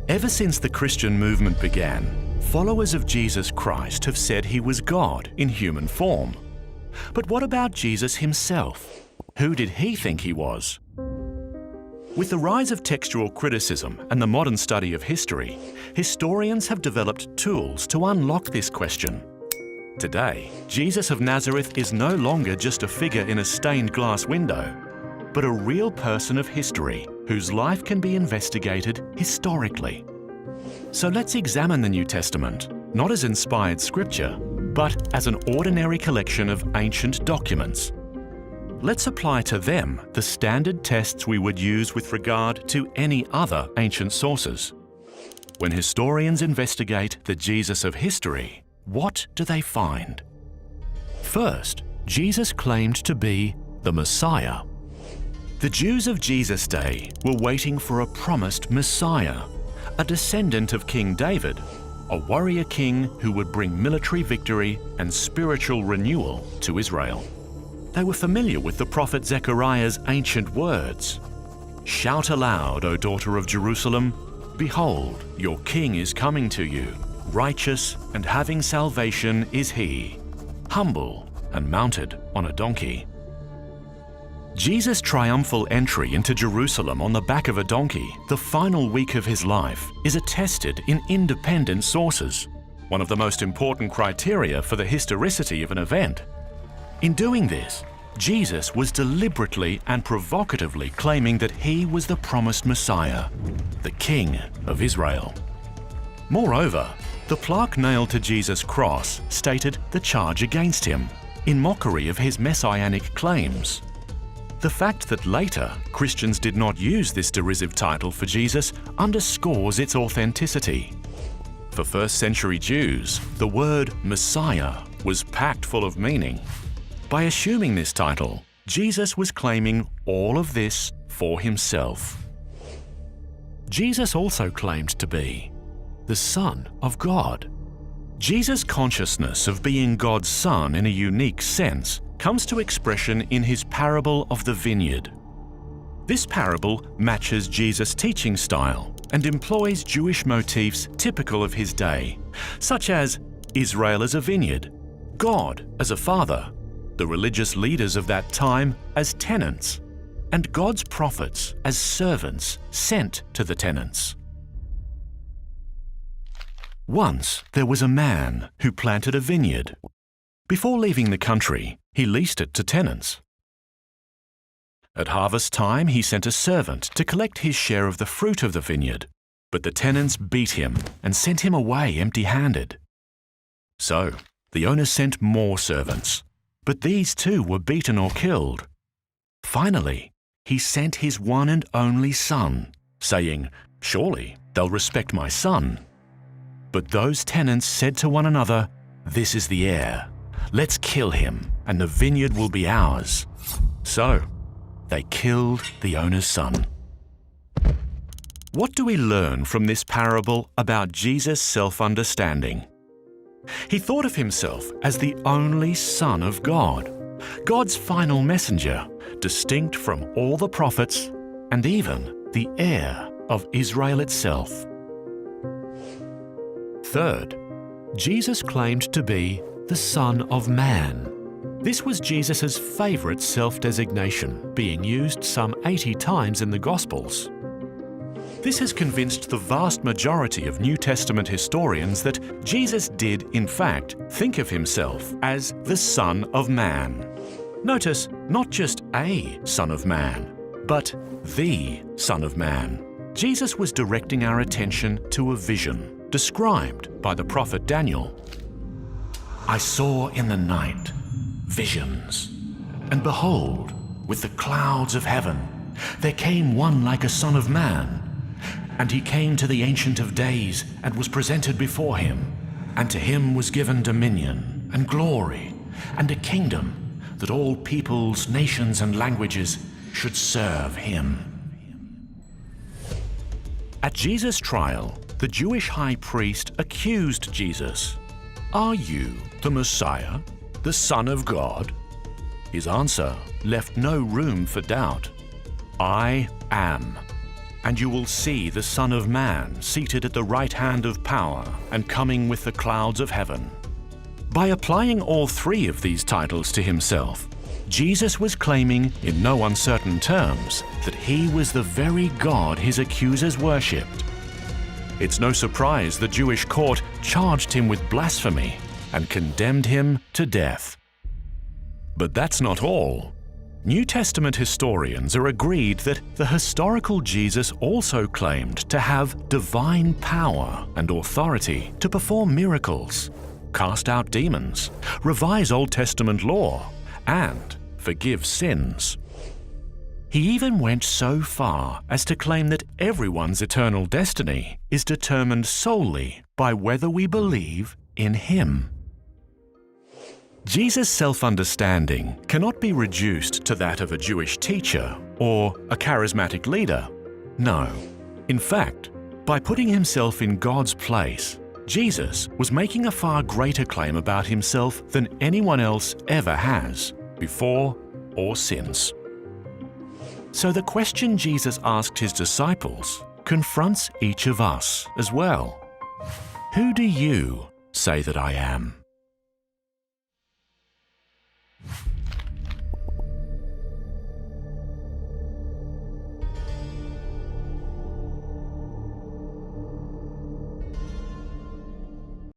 Ever since the Christian movement began, followers of Jesus Christ have said he was God in human form. But what about Jesus himself? Who did he think he was? With the rise of textual criticism and the modern study of history, historians have developed tools to unlock this question. Today, Jesus of Nazareth is no longer just a figure in a stained glass window, but a real person of history whose life can be investigated historically. So let's examine the New Testament, not as inspired scripture, but as an ordinary collection of ancient documents. Let's apply to them the standard tests we would use with regard to any other ancient sources. When historians investigate the Jesus of history, what do they find? First, Jesus claimed to be the Messiah. The Jews of Jesus' day were waiting for a promised Messiah, a descendant of King David, a warrior king who would bring military victory and spiritual renewal to Israel. They were familiar with the prophet Zechariah's ancient words. "Shout aloud, O daughter of Jerusalem, behold, your king is coming to you. Righteous and having salvation is he, humble and mounted on a donkey." Jesus' triumphal entry into Jerusalem on the back of a donkey, the final week of his life, is attested in independent sources, one of the most important criteria for the historicity of an event. In doing this, Jesus was deliberately and provocatively claiming that he was the promised Messiah, the King of Israel. Moreover, the plaque nailed to Jesus' cross stated the charge against him, in mockery of his messianic claims. The fact that later Christians did not use this derisive title for Jesus underscores its authenticity. For first-century Jews, the word Messiah was packed full of meaning. By assuming this title, Jesus was claiming all of this for himself. Jesus also claimed to be the Son of God. Jesus' consciousness of being God's Son in a unique sense comes to expression in his parable of the vineyard. This parable matches Jesus' teaching style and employs Jewish motifs typical of his day, such as Israel as a vineyard, God as a father, the religious leaders of that time as tenants, and God's prophets as servants sent to the tenants. Once there was a man who planted a vineyard. Before leaving the country, he leased it to tenants. At harvest time, he sent a servant to collect his share of the fruit of the vineyard, but the tenants beat him and sent him away empty-handed. So, the owner sent more servants, but these too were beaten or killed. Finally, he sent his one and only son, saying, "Surely they'll respect my son." But those tenants said to one another, "This is the heir. Let's kill him, and the vineyard will be ours." So, they killed the owner's son. What do we learn from this parable about Jesus' self-understanding? He thought of himself as the only Son of God, God's final messenger, distinct from all the prophets and even the heir of Israel itself. Third, Jesus claimed to be the Son of Man. This was Jesus' favorite self-designation, being used some 80 times in the Gospels. This has convinced the vast majority of New Testament historians that Jesus did, in fact, think of himself as the Son of Man. Notice, not just a Son of Man, but the Son of Man. Jesus was directing our attention to a vision described by the prophet Daniel. "I saw in the night visions, and behold, with the clouds of heaven, there came one like a son of man. And he came to the Ancient of Days and was presented before him. And to him was given dominion and glory and a kingdom that all peoples, nations, and languages should serve him." At Jesus' trial, the Jewish high priest accused Jesus. "Are you the Messiah, the Son of God?" His answer left no room for doubt. "I am." and you will see the Son of Man seated at the right hand of power and coming with the clouds of heaven." By applying all three of these titles to himself, Jesus was claiming in no uncertain terms that he was the very God his accusers worshipped. It's no surprise the Jewish court charged him with blasphemy and condemned him to death. But that's not all. New Testament historians are agreed that the historical Jesus also claimed to have divine power and authority to perform miracles, cast out demons, revise Old Testament law, and forgive sins. He even went so far as to claim that everyone's eternal destiny is determined solely by whether we believe in him. Jesus' self-understanding cannot be reduced to that of a Jewish teacher or a charismatic leader. No. In fact, by putting himself in God's place, Jesus was making a far greater claim about himself than anyone else ever has, before or since. So the question Jesus asked his disciples confronts each of us as well. Who do you say that I am?